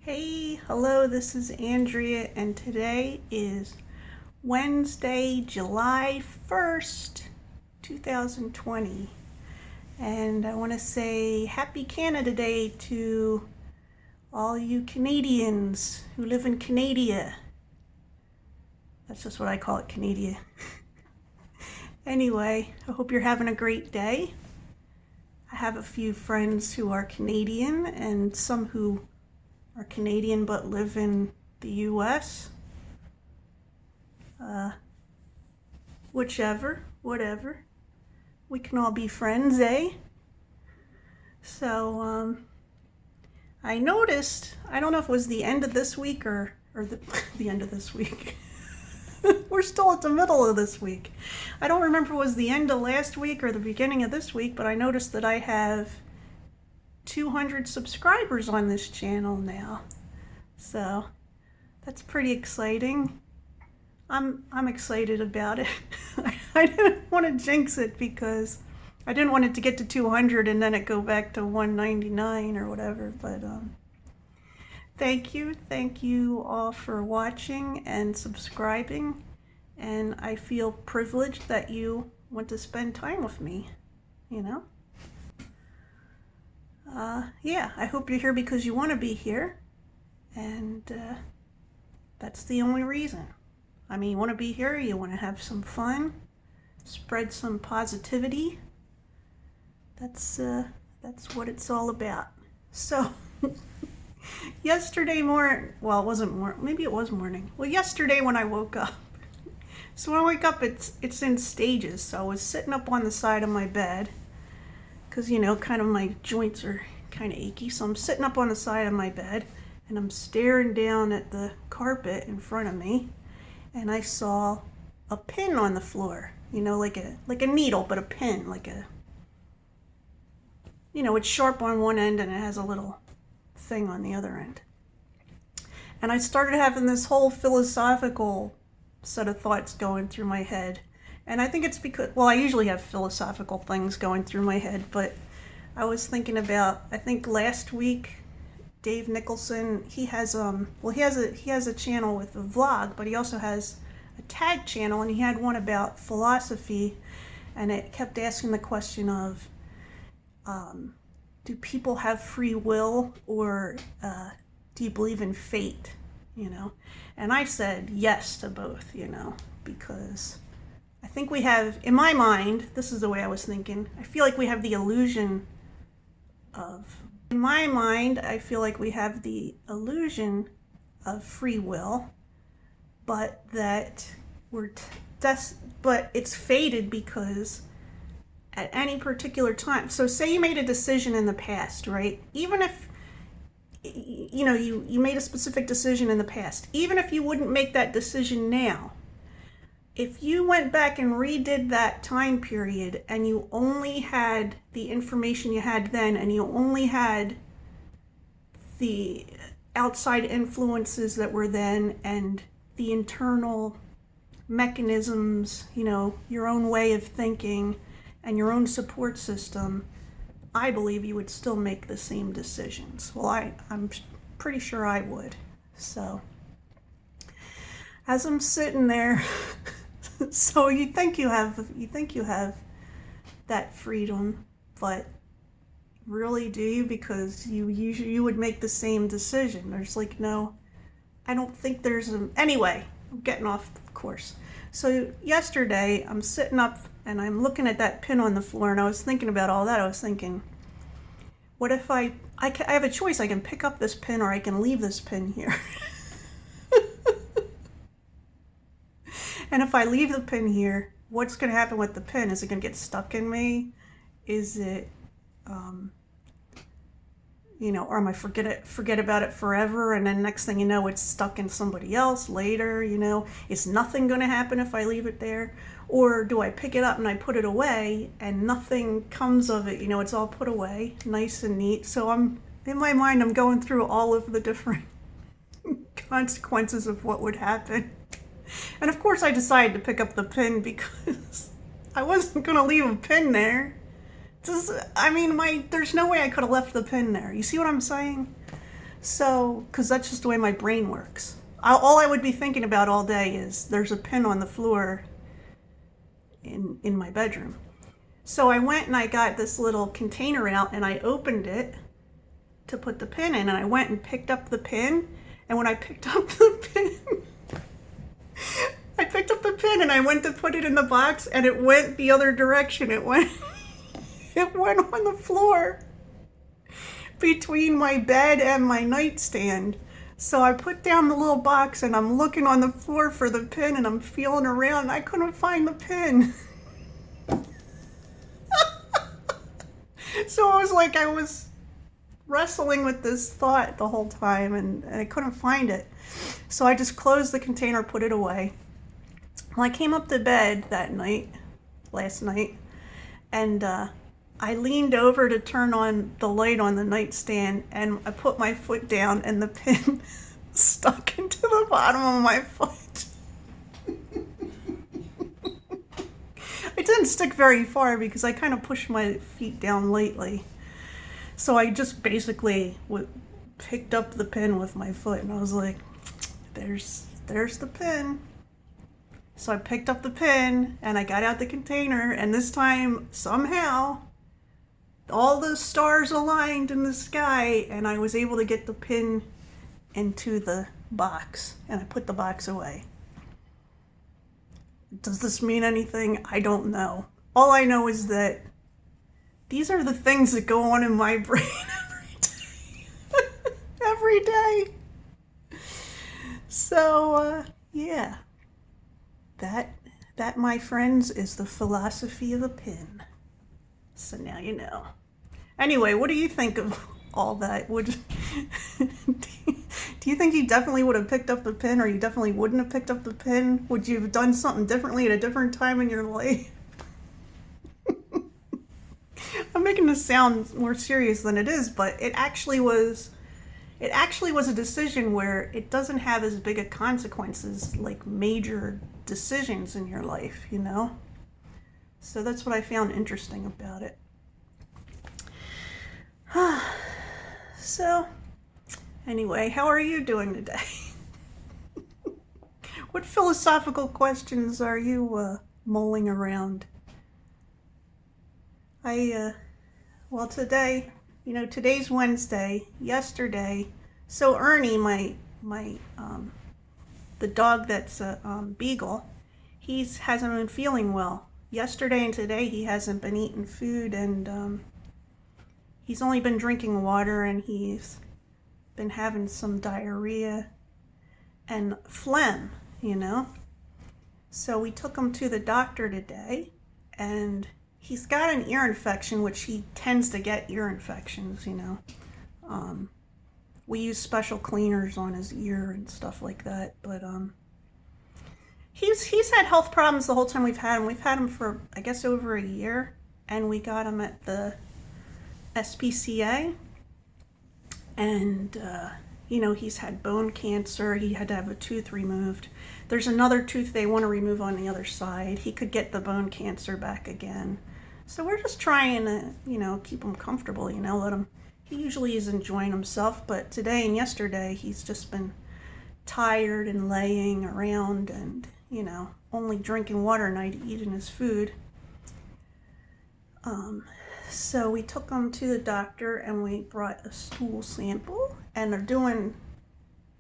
Hey, hello, this is Andrea, and today is Wednesday, July 1st, 2020. And I want to say Happy Canada Day to all you Canadians who live in Canada. That's just what I call it, Canada. Anyway, I hope you're having a great day. I have a few friends who are Canadian and some who are Canadian but live in the US. Whatever. We can all be friends, eh? So, I noticed, I don't know if it was the end of this week or the end of this week. We're still at the middle of this week. I don't remember if it was the end of last week or the beginning of this week, but I noticed that I have 200 subscribers on this channel now. So that's pretty exciting. I'm excited about it. I didn't want to jinx it because I didn't want it to get to 200 and then it go back to 199 or whatever, but thank you all for watching and subscribing, and I feel privileged that you want to spend time with me, you know? Yeah, I hope you're here because you want to be here, and that's the only reason. I mean, you want to be here, you want to have some fun, spread some positivity. That's what it's all about. So, yesterday morning, well, it wasn't morning, maybe it was morning. Well, yesterday when I woke up, so when I wake up, it's in stages. So I was sitting up on the side of my bed, because, you know, kind of my joints are kind of achy. So I'm sitting up on the side of my bed and I'm staring down at the carpet in front of me, and I saw a pin on the floor, you know, like a needle, but a pin, like a, you know, it's sharp on one end and it has a little thing on the other end. And I started having this whole philosophical set of thoughts going through my head. And I think it's because, well, I usually have philosophical things going through my head, but I was thinking about, I think last week, Dave Nicholson, he has a channel with a vlog, but he also has a tag channel, and he had one about philosophy, and it kept asking the question of, do people have free will, or do you believe in fate, you know? And I said yes to both, you know, because I think we have, in my mind, this is the way I was thinking, I feel like we have the illusion of, in my mind, I feel like we have the illusion of free will, but that but it's faded because at any particular time, so say you made a decision in the past, right? Even if, you know, you made a specific decision in the past, even if you wouldn't make that decision now, if you went back and redid that time period and you only had the information you had then, and you only had the outside influences that were then and the internal mechanisms, you know, your own way of thinking and your own support system, I believe you would still make the same decisions. Well, I'm pretty sure I would. So, as I'm sitting there, so you think you have that freedom, but really do you? Because you would make the same decision. There's like no, I don't think there's anyway, I'm getting off course. So yesterday I'm sitting up and I'm looking at that pin on the floor, and I was thinking about all that. I was thinking, what if I have a choice? I can pick up this pin or I can leave this pin here. And if I leave the pin here, what's going to happen with the pin? Is it going to get stuck in me? Is it, you know, or am I forget about it forever, and then next thing you know, it's stuck in somebody else later, you know? Is nothing going to happen if I leave it there? Or do I pick it up and I put it away and nothing comes of it, you know, it's all put away, nice and neat. So in my mind, I'm going through all of the different consequences of what would happen. And of course I decided to pick up the pin because I wasn't going to leave a pin there. I mean, there's no way I could have left the pin there. You see what I'm saying? So, because that's just the way my brain works. All I would be thinking about all day is there's a pin on the floor in my bedroom. So I went and I got this little container out and I opened it to put the pin in, and I went and picked up the pin, and when I picked up the pin, I picked up the pin and I went to put it in the box, and it went the other direction. It went on the floor between my bed and my nightstand. So I put down the little box and I'm looking on the floor for the pin, and I'm feeling around and I couldn't find the pin. So it was like I was wrestling with this thought the whole time, and I couldn't find it. So I just closed the container, put it away. Well, I came up to bed that night, last night, and I leaned over to turn on the light on the nightstand, and I put my foot down and the pin stuck into the bottom of my foot. It didn't stick very far because I kind of pushed my feet down lightly. So I just basically picked up the pin with my foot, and I was like, there's the pin. So I picked up the pin and I got out the container, and this time somehow all the stars aligned in the sky and I was able to get the pin into the box, and I put the box away. Does this mean anything? I don't know. All I know is that these are the things that go on in my brain every day. Every day. So, yeah. That, my friends, is the philosophy of a pin. So now you know. Anyway, what do you think of all that? Do you think you definitely would have picked up the pin, or you definitely wouldn't have picked up the pin? Would you have done something differently at a different time in your life? I'm making this sound more serious than it is, but it actually was a decision where it doesn't have as big of consequences like major decisions in your life, you know? So that's what I found interesting about it. So, anyway, how are you doing today? What philosophical questions are you mulling around? Well, today, today's Wednesday. Yesterday, so Ernie, the dog that's a beagle, he hasn't been feeling well. Yesterday and today, he hasn't been eating food, and he's only been drinking water, and he's been having some diarrhea and phlegm, So we took him to the doctor today, and he's got an ear infection, which he tends to get ear infections, We use special cleaners on his ear and stuff like that, but he's had health problems the whole time we've had him. We've had him for, I guess, over a year, and we got him at the SPCA, and he's had bone cancer. He had to have a tooth removed. There's another tooth they want to remove on the other side. He could get the bone cancer back again. So we're just trying to, keep him comfortable, let him. He usually is enjoying himself, but today and yesterday he's just been tired and laying around and, only drinking water and not eating his food. So we took him to the doctor and we brought a stool sample, and they're doing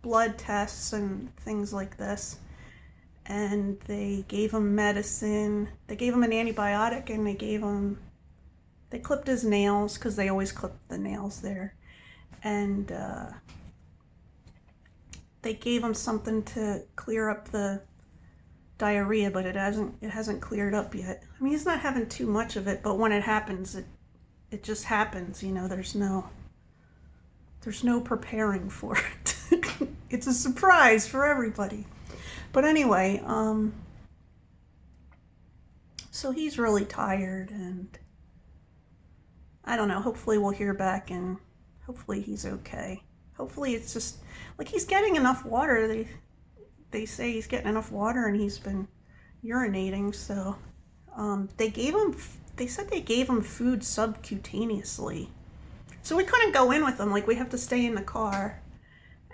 blood tests and things like this. And they gave him medicine. They gave him an antibiotic, and they clipped his nails, because they always clip the nails there. And they gave him something to clear up the diarrhea, but it hasn't cleared up yet. I mean, he's not having too much of it, but when it happens, it just happens, there's no preparing for it. It's a surprise for everybody. But anyway, so he's really tired, and I don't know, hopefully we'll hear back, and hopefully he's okay. Hopefully it's just, like, he's getting enough water. They say he's getting enough water, and he's been urinating, so they said they gave him food subcutaneously. So we couldn't go in with him, like, we have to stay in the car.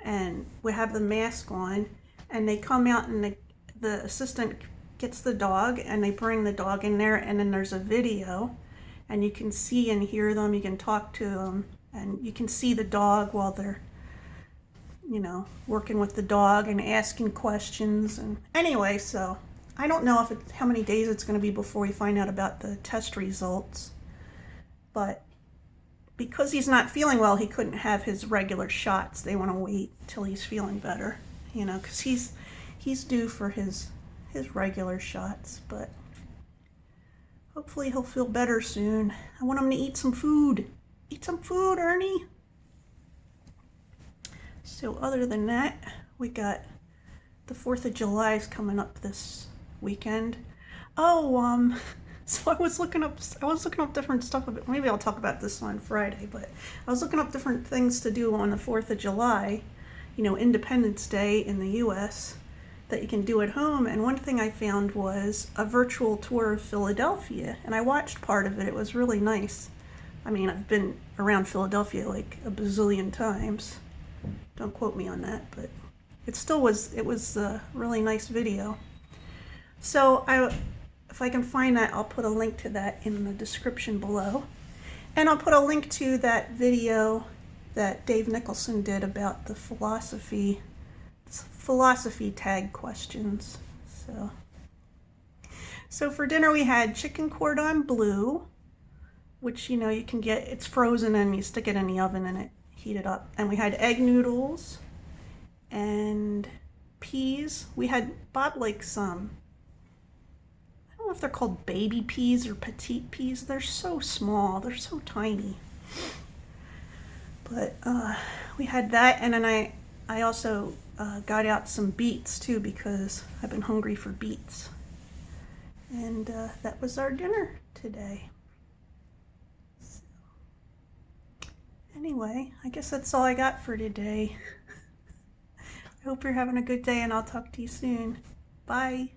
and we have the mask on, and they come out, and the assistant gets the dog, and they bring the dog in there, and then there's a video, and you can see and hear them, you can talk to them, and you can see the dog while they're, you know, working with the dog and asking questions. And anyway, so I don't know how many days it's going to be before we find out about the test results, but because he's not feeling well, he couldn't have his regular shots. They want to wait till he's feeling better, you know, because he's due for his regular shots. But hopefully he'll feel better soon. I want him to eat some food. Eat some food, Ernie. So other than that, we got the 4th of July is coming up this weekend. Oh, so I was looking up different stuff. Maybe I'll talk about this on Friday, but I was looking up different things to do on the 4th of July, you know, Independence Day in the US, that you can do at home. And one thing I found was a virtual tour of Philadelphia, and I watched part of it. It was really nice. I mean, I've been around Philadelphia like a bazillion times. Don't quote me on that, but it was a really nice video. So if I can find that, I'll put a link to that in the description below. And I'll put a link to that video that Dave Nicholson did about the philosophy tag questions. So for dinner we had chicken cordon bleu, which, you know, you can get, it's frozen and you stick it in the oven and it heat it up. And we had egg noodles and peas. We had bought like some, I don't know if they're called baby peas or petite peas. They're so small, they're so tiny. But we had that, and then I also got out some beets too, because I've been hungry for beets. And that was our dinner today. So, anyway, I guess that's all I got for today. I hope you're having a good day, and I'll talk to you soon. Bye.